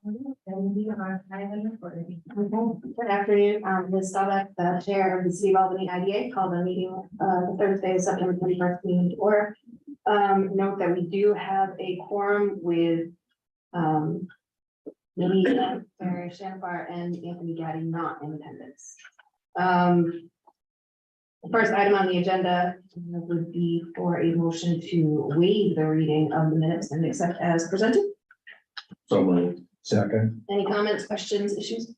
Good afternoon, Liz Staubach, the chair of the City of Albany IDA, called a meeting, Thursday, September 21st, meeting to order. Note that we do have a quorum with, Mary Shanfar and Anthony Gaddy not in attendance. The first item on the agenda would be for a motion to waive the reading of the minutes and accept as presented. So moved. Second. Any comments, questions, issues?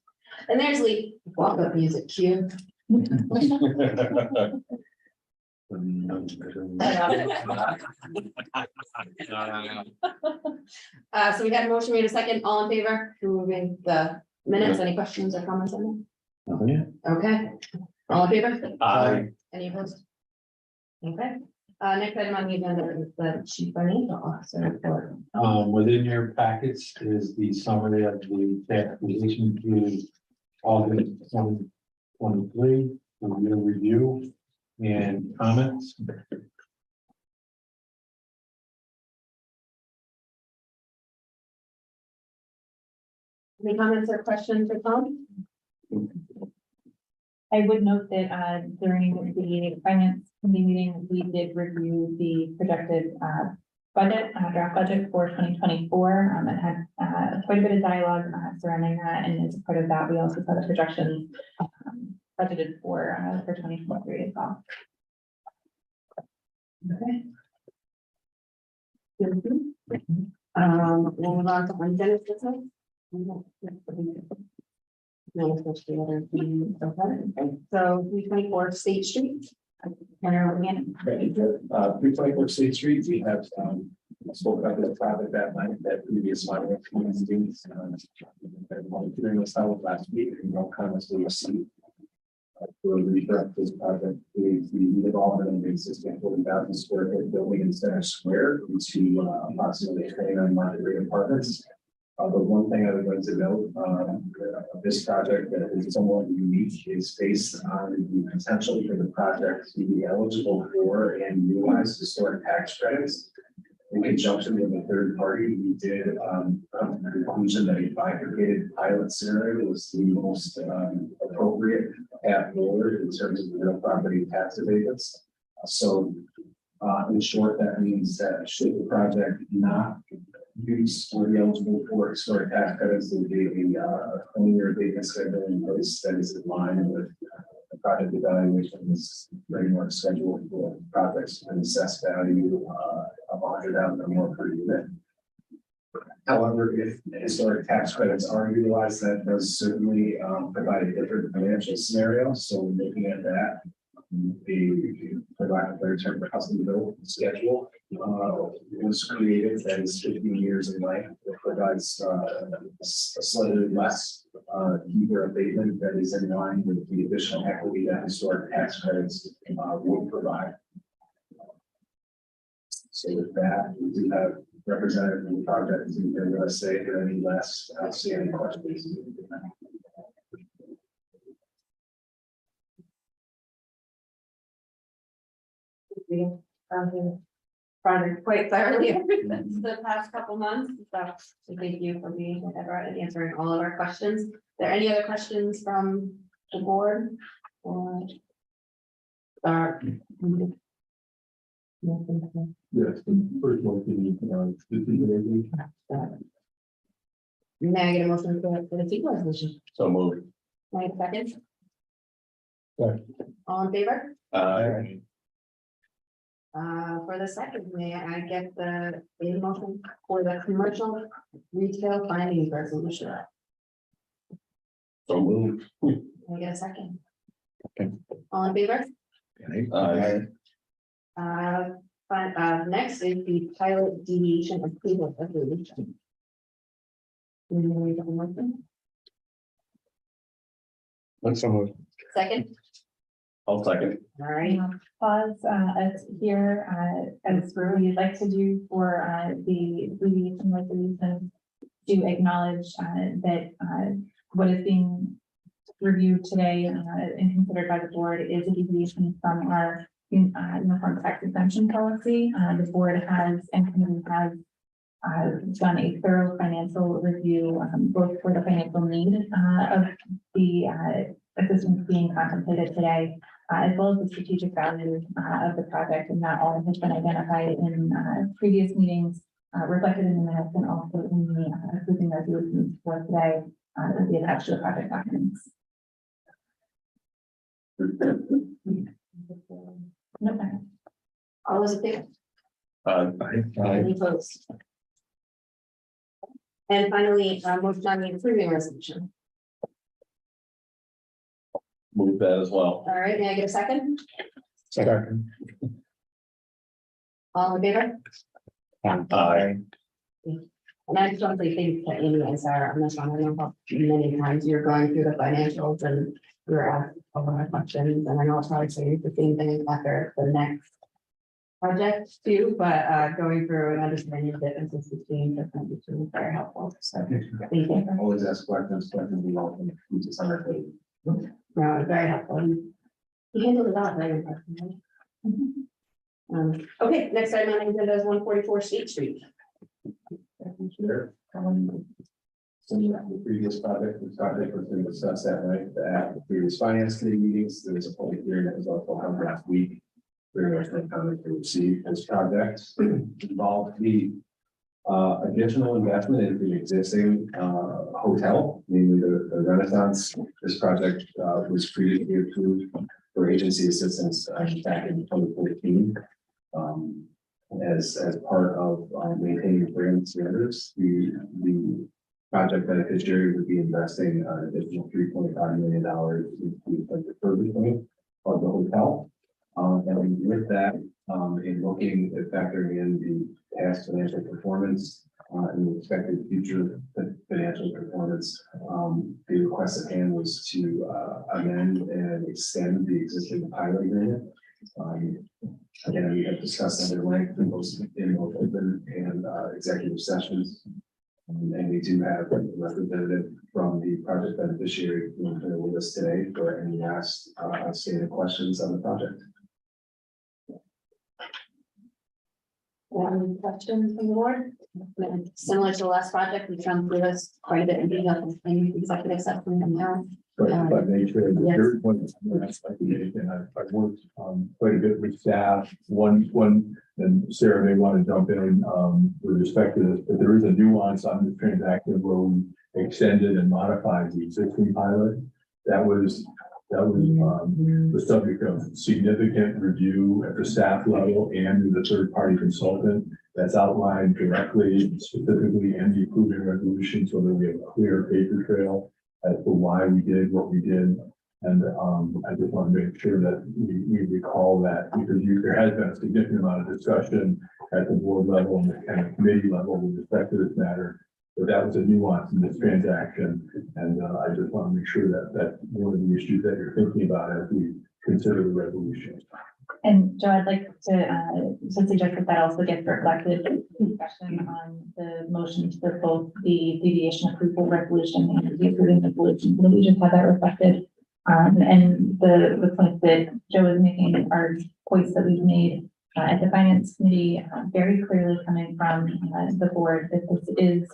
And there's Lee, walk-up music cue. So we had a motion made a second, all in favor, moving the minutes, any questions or comments on them? Okay, all in favor? Aye. Any opposed? Okay, next item on the agenda is the chief financial officer report. Within your packets is the summary of the tax position through August 2023, your review and comments. Any comments or questions or comments? I would note that during the finance committee meeting, we did review the projected budget, draft budget for 2024. It had quite a bit of dialogue surrounding that, and as a part of that, we also saw the projections budgeted for 2023 as well. Okay. We'll move on to unfinished business. No, especially other things. Okay. So 324 State Street. General Manning. 324 State Street, we have spoke about this project that night, that previous one. During this time last week, and no comments were received. For this project, the development of the existing 40,000 square foot building in Center Square into approximately 29 market rate apartments. But one thing I would like to note, this project that is somewhat unique is based on the potential for the project to be eligible for and utilize historic tax credits. In conjunction with a third party, we did the conclusion that a bifurcated pilot scenario was the most appropriate path forward in terms of real property tax abatements. So in short, that means that should the project not use or be eligible for historic tax credits, there will be a 20-year abatement schedule in place that is in line with the project evaluation is framework schedule for projects and assessed value of 100,000 or more per unit. However, if historic tax credits are utilized, that does certainly provide a different financial scenario. So we're looking at that. The, for lack of a better term, custom built schedule was created that is 15 years in length. It provides a slightly less deeper abatement that is in line with the additional equity that historic tax credits will provide. So with that, we do have representatives of the project who are going to say if there are any last outstanding questions. Project quite thoroughly the past couple months. So thank you for being whatever and answering all of our questions. Are there any other questions from the board or? Yes, first one. May I get a motion for the secret resolution? So moved. May I get a second? Second. All in favor? Aye. For the second, may I get the motion for the commercial retail findings resolution? So moved. May I get a second? Okay. All in favor? Aye. Next is the pilot deviation approval resolution. Let's Second, I'll second. all right, Pause as here as we'd like to do for the deviation resolution to acknowledge that what is being reviewed today and considered by the board is a deviation from our uniform tax exemption policy. The board has and committee has done a thorough financial review, both for the financial need of the assistance being contemplated today, as well as the strategic value of the project, and that all has been identified in previous meetings, reflected in the minutes, and also in the approving resolutions for today, that will be attached to the project documents. No, All those in favor? Aye. Any opposed? And finally, motion on the approving resolution. Move that as well. All right, may I get a second? Second. All in favor? Aye. And I just want to say thanks to Amy and Sarah on this one. I know how many times you're going through the financials and you're asked a lot of questions, and I know it's probably saying the same thing after the next project too, but going through and understanding the differences between different is very helpful. So thank you. Always ask questions, we all can use this on our page. No, it's very helpful. You handled it all very impressively. Okay, next item on the agenda is 144 State Street. Sure. So the previous project was been discussed that night at the previous finance committee meetings. There was a public hearing that was also held last week. Very much no comment to receive. This project involved the additional investment into the existing hotel, namely the Renaissance. This project was previously approved for agency assistance back in 2014. As part of maintaining brand standards, the project beneficiary would be investing an additional $3.5 million into the refurbishment of the hotel. And with that, in looking at factoring in the past financial performance and the expected future financial performance, the request at hand was to amend and extend the existing pilot agreement. Again, we have discussed that at length in both open and executive sessions. And we do have a representative from the project beneficiary who is with us today for any last outstanding questions on the project. Any questions from the board? Similar to the last project, we've gone through this quite a bit in detail in executive session and now. But nature, Yes. there's one aspect of it, and I've worked quite a bit with staff. One, and Sarah may want to jump in with respect to this, but there is a nuance on this transaction where we extended and modified the existing pilot. That was the subject of significant review at the staff level and with the third-party consultant. That's outlined directly, specifically in the approving resolution, so that we have a clear paper trail as to why we did what we did. And I just want to make sure that we recall that, because there has been a significant amount of discussion at the board level and the committee level with respect to this matter. But that was a nuance in this transaction. And I just want to make sure that that's one of the issues that you're thinking about as we consider the resolution. and Joe, I'd like to suggest that also gets reflected in discussion on the motions for both the deviation approval resolution and the approving resolution. So we just have that reflected. And the points that Joe is making are points that we've made at the finance committee, very clearly coming from the board, that this is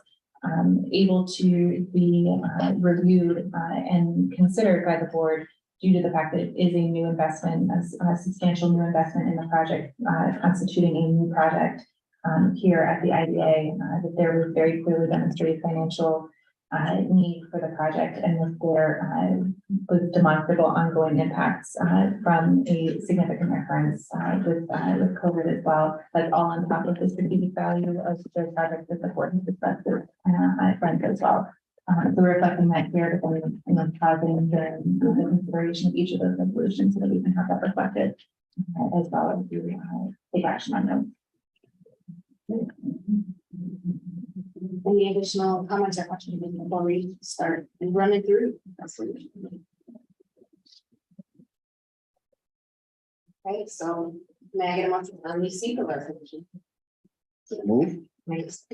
able to be reviewed and considered by the board due to the fact that it is a new investment, a substantial new investment in the project, constituting a new project here at the IDA, that there was very clearly demonstrated financial need for the project, and that there was demonstrable ongoing impacts from a significant recurrence with COVID as well. That's all on top of the strategic value of the project that the board has discussed with friends as well. So we're reflecting that here, but then pausing the consideration of each of those resolutions so that we can have that reflected as well as take action on them. Any additional comments or questions before we start running through? Okay, so may I get a motion on the secret resolution? Move. Thanks.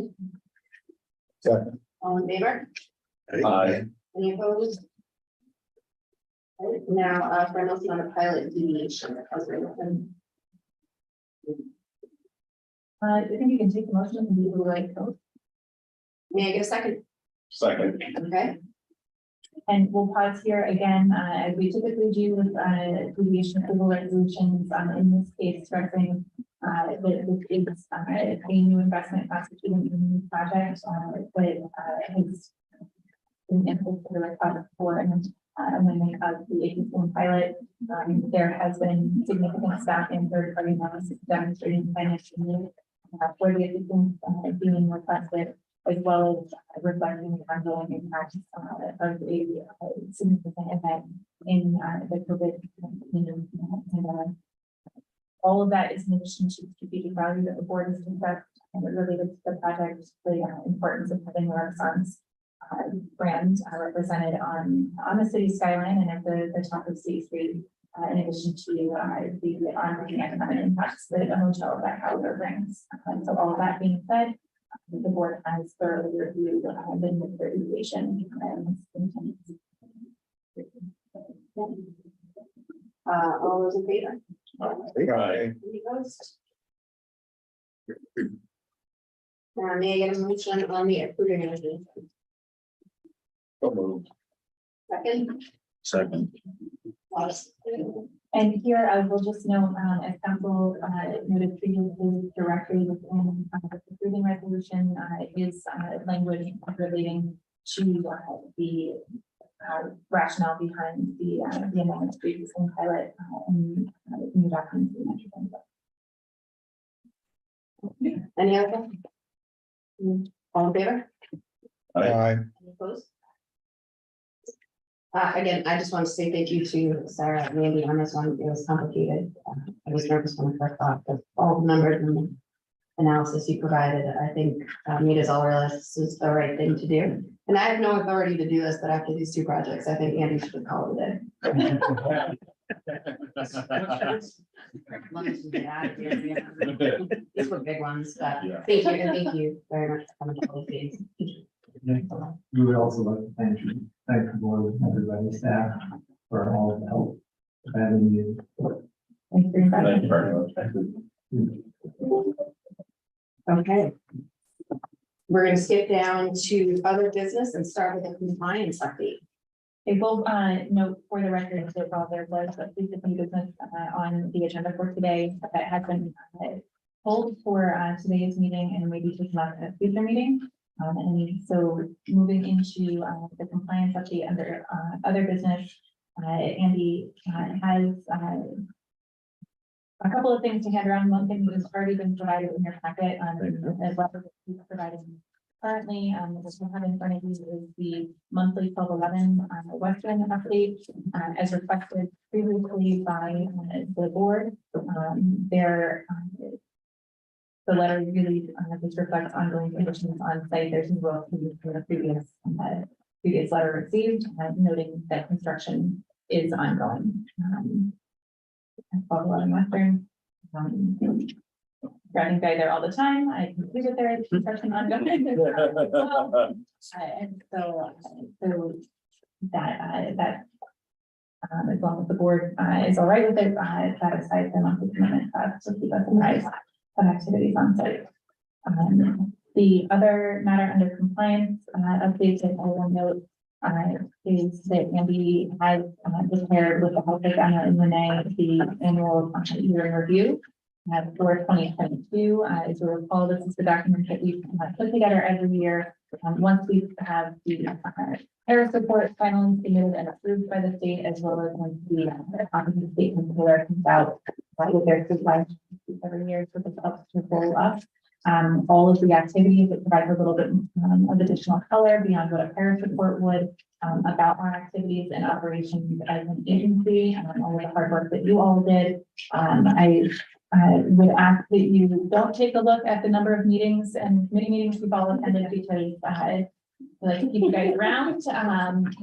Second. All in favor? Aye. Any opposed? Okay, now, for a motion on a pilot deviation. I think you can take the motion and do the right vote. May I get a second? Second. Okay, And we'll pause here again, as we typically do with, deviation approval resolutions, in this case, stressing, that this is, a new investment constituting a new project, but, has been input for the request for an amendment of the existing pilot. There has been significant staff and third-party analysis demonstrating financial need, for the assistance, being requested, as well as reflecting the ongoing impacts of a significant event in the COVID-19 pandemic. All of that is in addition to strategic value that the board has discussed and related to the project, the importance of having the Renaissance brand represented on the city skyline and at the top of State Street, in addition to the ongoing economic impacts that the hotel that Howler brings. So all of that being said, the board has thoroughly reviewed the nuclear aviation and all those in favor? Aye. Any opposed? May I get a motion on the approving resolution? So moved. Second? Second. Pause. And here I will just note, as council noted previously, directly within the approving resolution is language relating to the rationale behind the amendment previously pilot and new documents. we mentioned. Any other? All in favor? Aye. Any opposed? Again, I just want to say thank you to Sarah and Andy on this one. It was complicated. I was nervous when I first thought of all the numbers and the analysis you provided. I think Mita's all realized this is the right thing to do. And I have no authority to do this, but after these two projects, I think Andy should call it a day. These were big ones, but thank you, and thank you very much for coming to all these. We would also like to thank the board and everybody, staff, for all of the help. Having you. Thanks for your time. Thank you very much. Okay. We're gonna skip down to other business and start with the compliance update. I will note for the record that while there was a piece of new business on the agenda for today that has been pulled for today's meeting and maybe taken up at a future meeting. And so moving into the compliance update under other business, Andy has a couple of things to hand around. One thing that has already been provided in your packet, as well as he's provided currently, what we have in front of you is the monthly 12/11 Western update, as requested previously by the board. The letter really just reflects ongoing conditions on site. There's no growth from the previous letter received, noting that construction is ongoing. 12/11 Western. Driving by there all the time. I can see that there is construction ongoing. And so that as long as the board is all right with it, satisfies the monthly commitment to keep us apprised of activities on site. The other matter under compliance updates that I will note is that Andy has declared with the help of Anna and Renee the annual year in review for 2022. As you recall, this is the document that we put together every year. Once we have the Harris report finally submitted and approved by the state, as well as once the competency statement comes out with their supply every year, so this helps to roll up all of the activities. It provides a little bit of additional color beyond what a Harris report would about our activities and operations as an agency, all of the hard work that you all did. I would ask that you don't take a look at the number of meetings and committee meetings we've all attended, because I like to keep you guys around,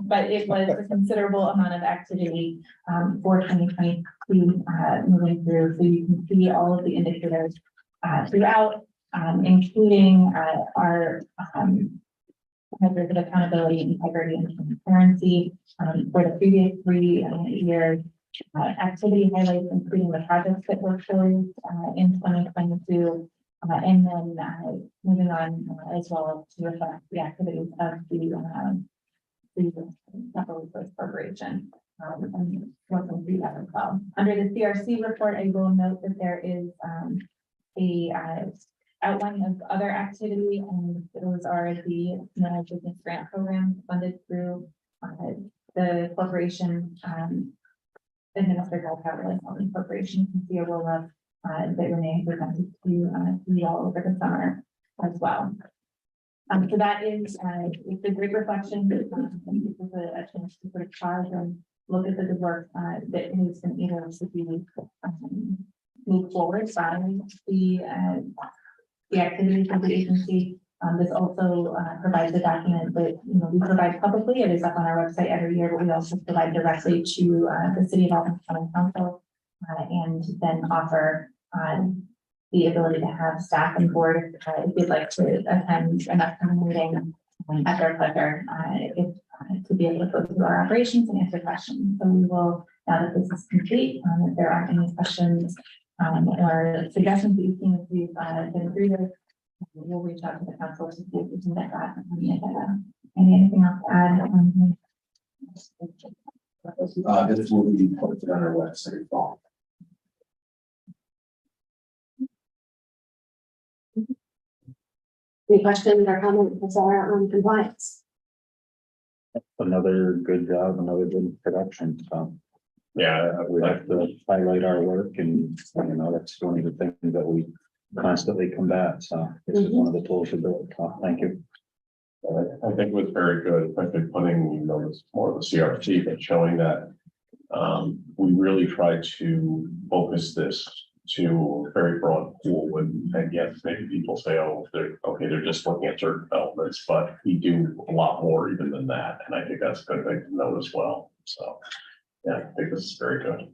but it was a considerable amount of activity for 2022 moving through. So you can see all of the indicators throughout, including our measures of accountability, integrity, and transparency for the previous 3 years. Activity highlights, including the projects that were closed in 2022, And then moving on as well to reflect the activities of the Capital Resource Corporation. And working through that as well. Under the CRC report, I will note that there is a outline of other activity, and those are the managed business grant program funded through the corporation, administered by Capital Development Corporation. You can see a roll up that Renee presented to you all over the summer as well. So that is it's a great reflection. This is a chance to sort of pause and look at the good work that has been able to be move forward by the activities of the agency. This also provides a document that we provide publicly. It is up on our website every year, but we also provide directly to the City of Albany County Council and then offer the ability to have staff and board if you'd like to attend an upcoming meeting at their pleasure, to be able to go through our operations and answer questions. So we will, now that this is complete, if there aren't any questions or suggestions that you've seen as we've been through this, we'll reach out to the council to see if we can get that on the agenda. Anything else to add? This will be posted on our website. Any questions or comments on compliance? Another good job, another good production, so. Yeah, We have to highlight our work and, that's one of the things that we constantly combat, so this is one of the tools to do it. So, thank you. I think it was very good, especially putting, this more of the CRT, but showing that we really tried to focus this to a very broad pool, and yes, maybe people say, oh, they're just looking at certain developments, but we do a lot more even than that, and I think that's a good thing to note as well. So, yeah, I think this is very good.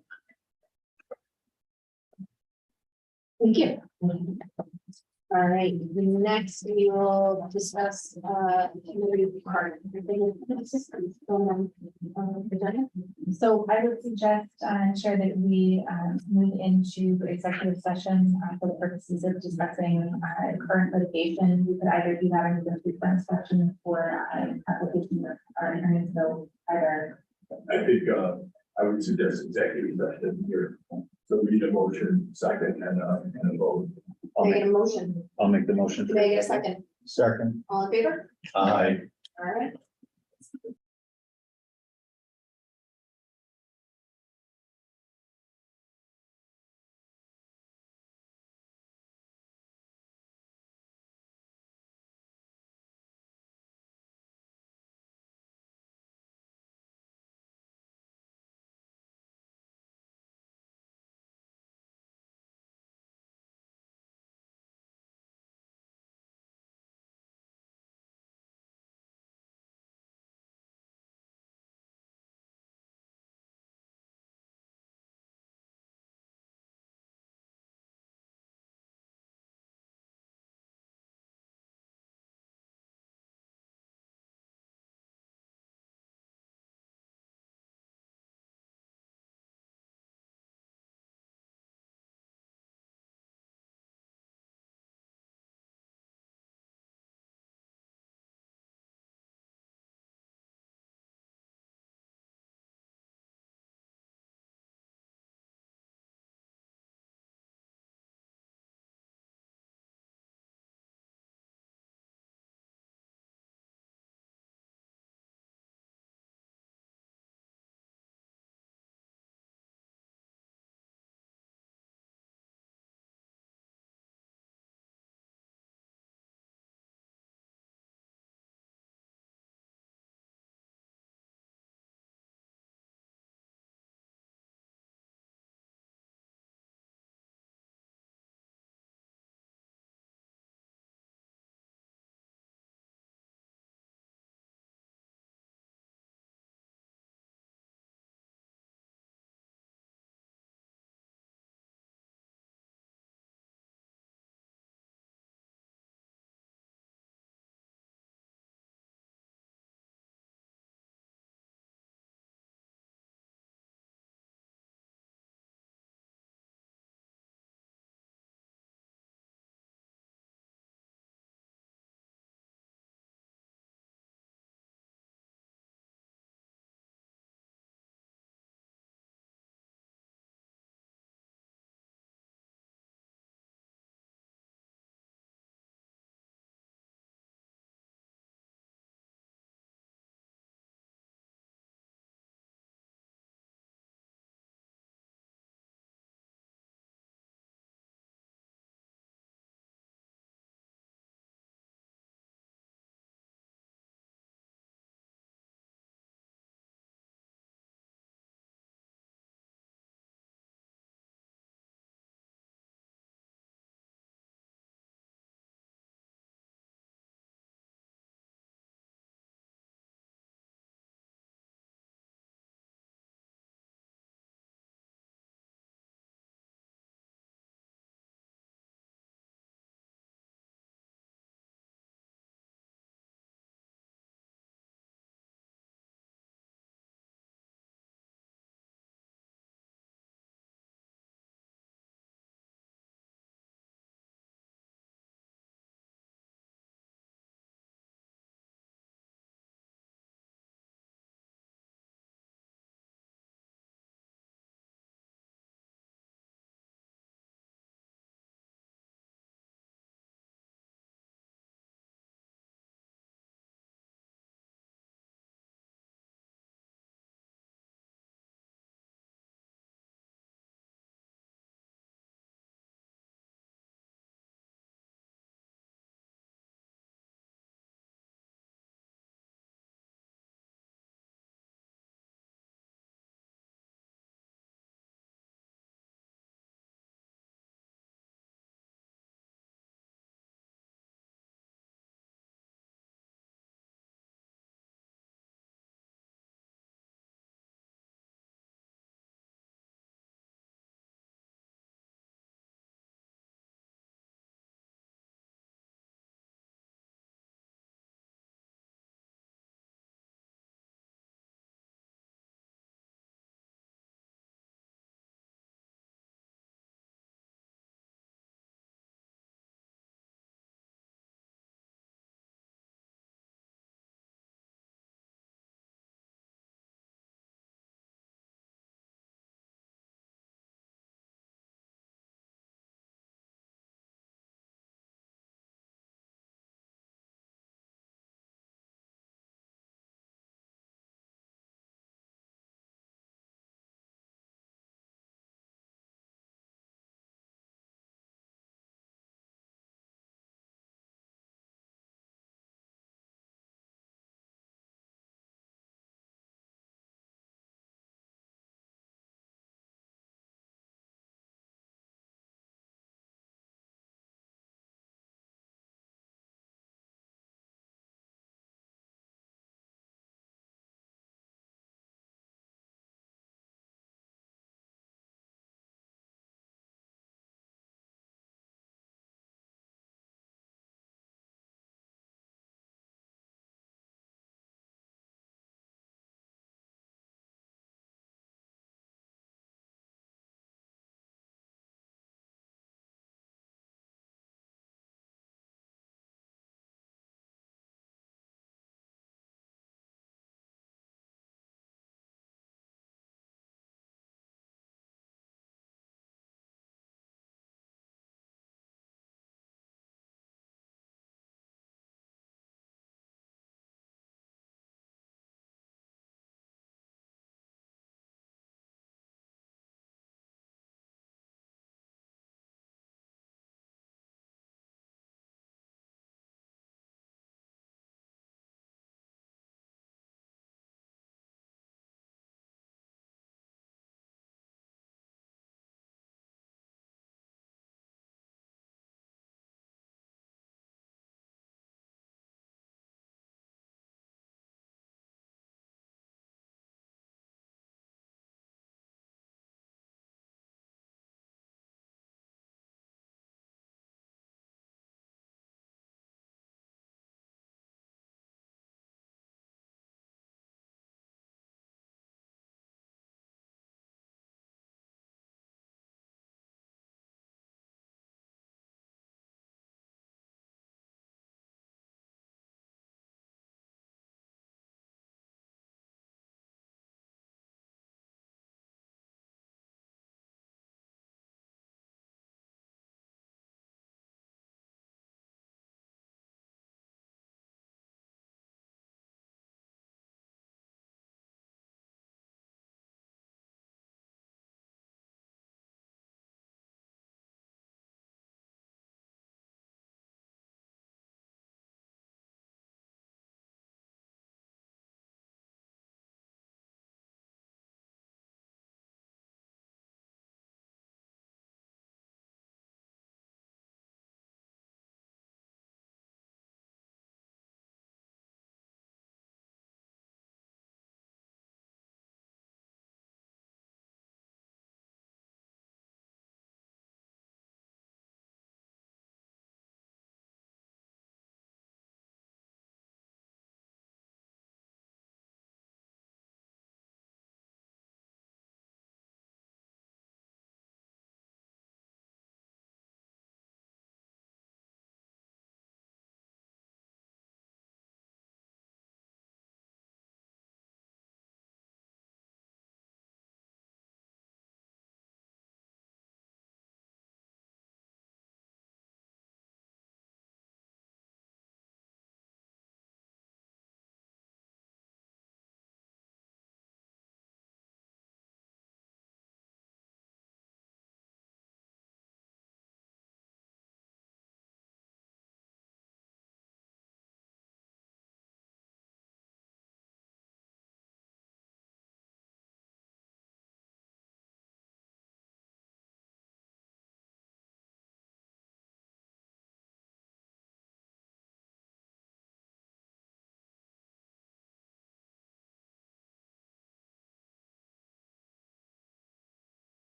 Thank you. All right, next we will discuss community card. So I would suggest, Chair, that we move into executive session for the purposes of discussing current litigation. We could either do that in the frequent section or application of our attorneys, so either. I think, I would suggest executive session here. So we need a motion, second, and a vote. Can I get a motion? I'll make the motion. Can I get a second? Second. All in favor? Aye. All right.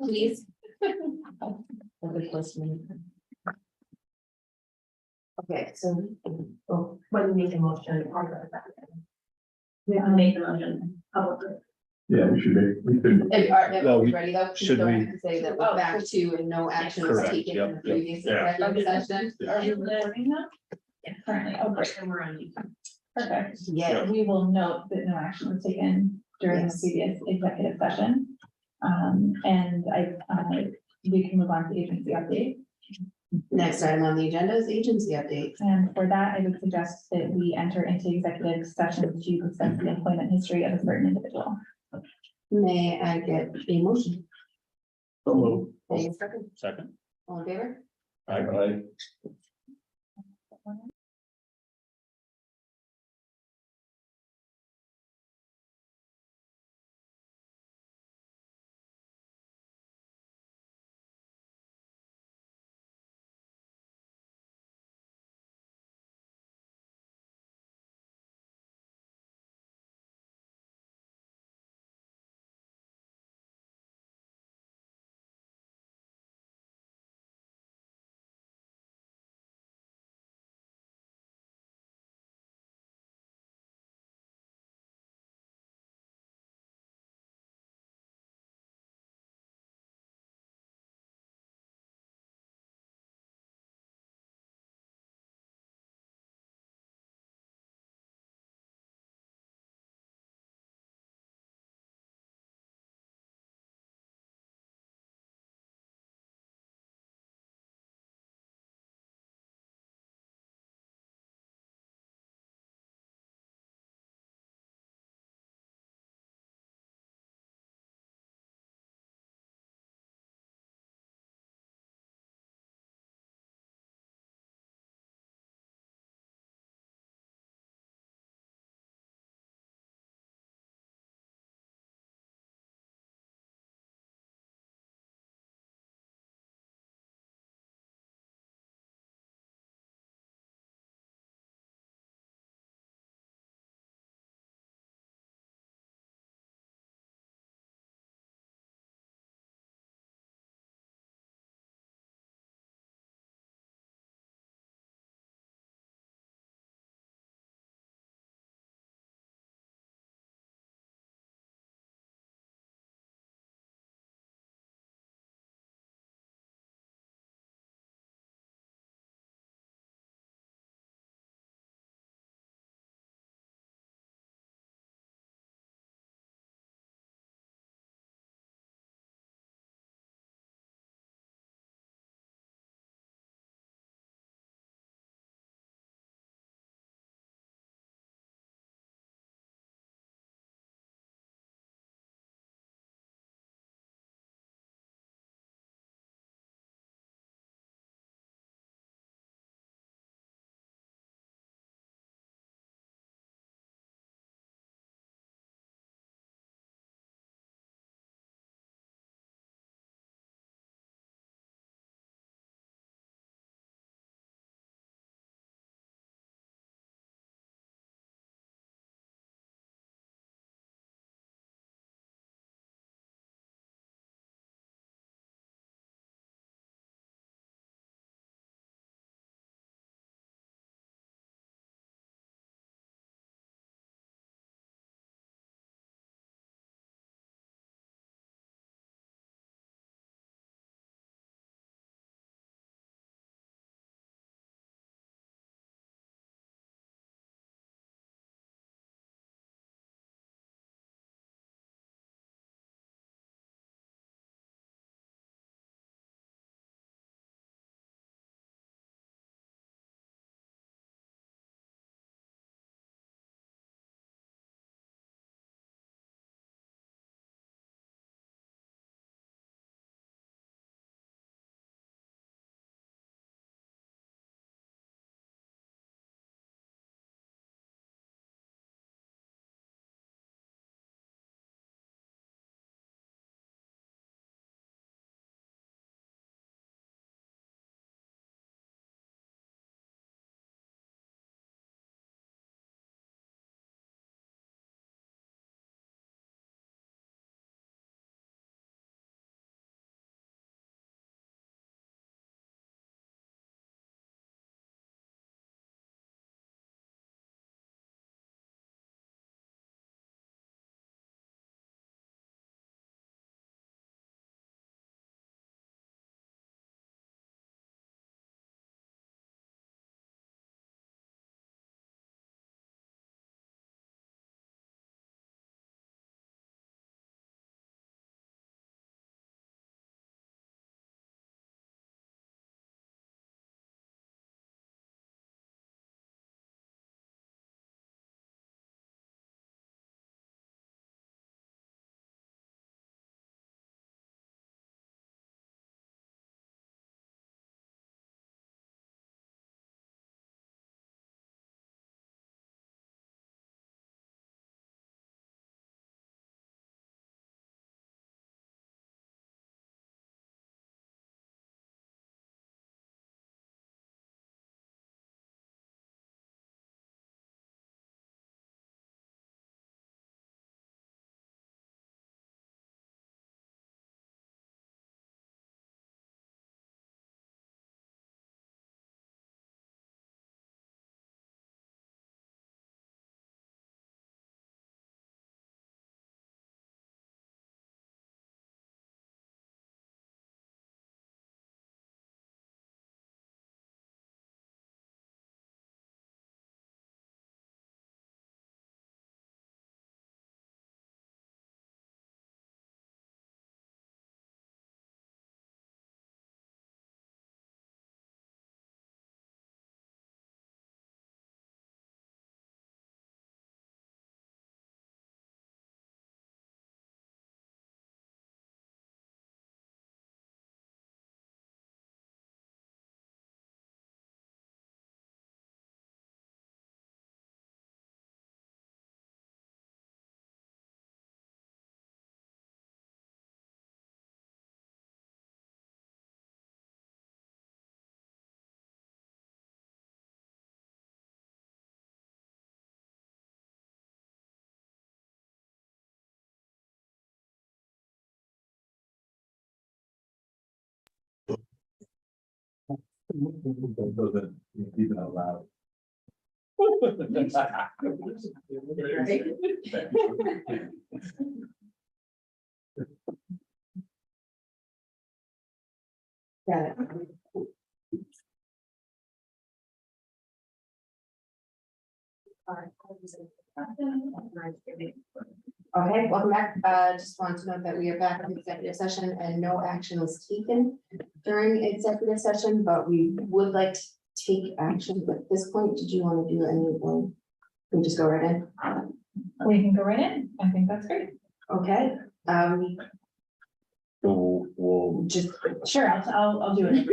Please. Public listening. Okay, so, oh, When you make a motion, I'll go back. We have to make the motion publicly. Yeah, we should make, we could, are Well, we we- ready though? should Don't we- have to say that we're back to and no action was Correct, taken in the yep, previous Yeah. executive session? Are we recording now? Currently, oh, great, And we're on YouTube. perfect. Yeah. We will note that no action was taken during the Yes. previous executive session. And we can move on to agency update. Next item on the agenda is agency updates. And for that, I would suggest that we enter into executive session to discuss the employment history of a certain individual. May I get a motion? A second, Second. all in favor? I Doesn't keep it out loud. Got it. Okay, welcome back. Just want to note that we are back in executive session and no action was taken during executive session, but we would like to take action at this point. Did you want to do anything? We just go right in. We can go right in. I think that's great. Okay, So we'll. just, Sure, I'll do it.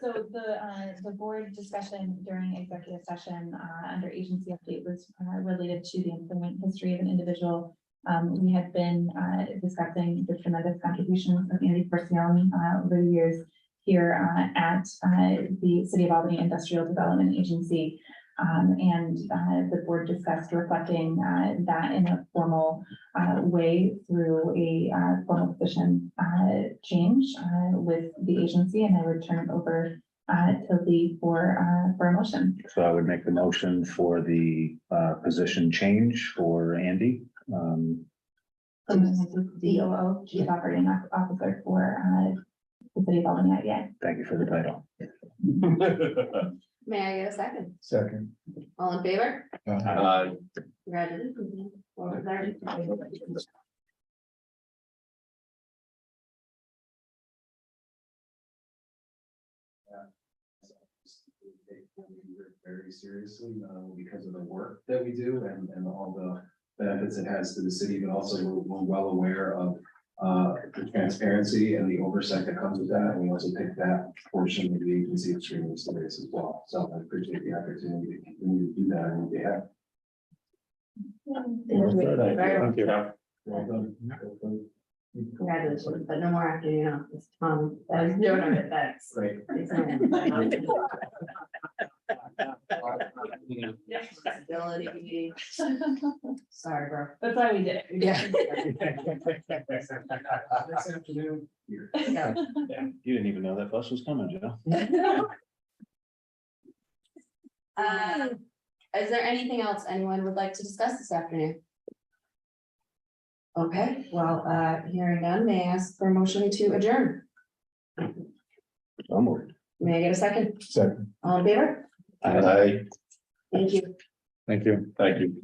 So the board discussion during executive session, under agency update was related to the employment history of an individual. We had been discussing the tremendous contributions of Andy Porcione over the years here at the City of Albany Industrial Development Agency. And the board discussed reflecting that in a formal way through a formal position change with the agency, and I would turn it over to Lee for a motion. So I would make the motion for the position change for Andy. COO, Chief Operating Officer for the City of Albany IEA. Thank you for the title. may I get a second? Second. All in favor? Uh, Congratulations. Well, there. Very seriously, not only because of the work that we do and all the benefits it has to the city, but also we're well aware of the transparency and the oversight that comes with that. And we also take that portion of the agency extremely serious as well. So I appreciate the opportunity to continue to do that on behalf. Thank you. Well done. Congratulations, but no more afternoon office. That was doing it, that's. Great. Ability. Sorry, bro. That's why we did it. Yeah. This afternoon, here. Yeah. You didn't even know that bus was coming, Joe. Is there anything else anyone would like to discuss this afternoon? Okay, well, hearing none, may I ask for a motion to adjourn? So moved. May I get a second? Second. All in favor? Aye. Thank you. Thank you. Thank you.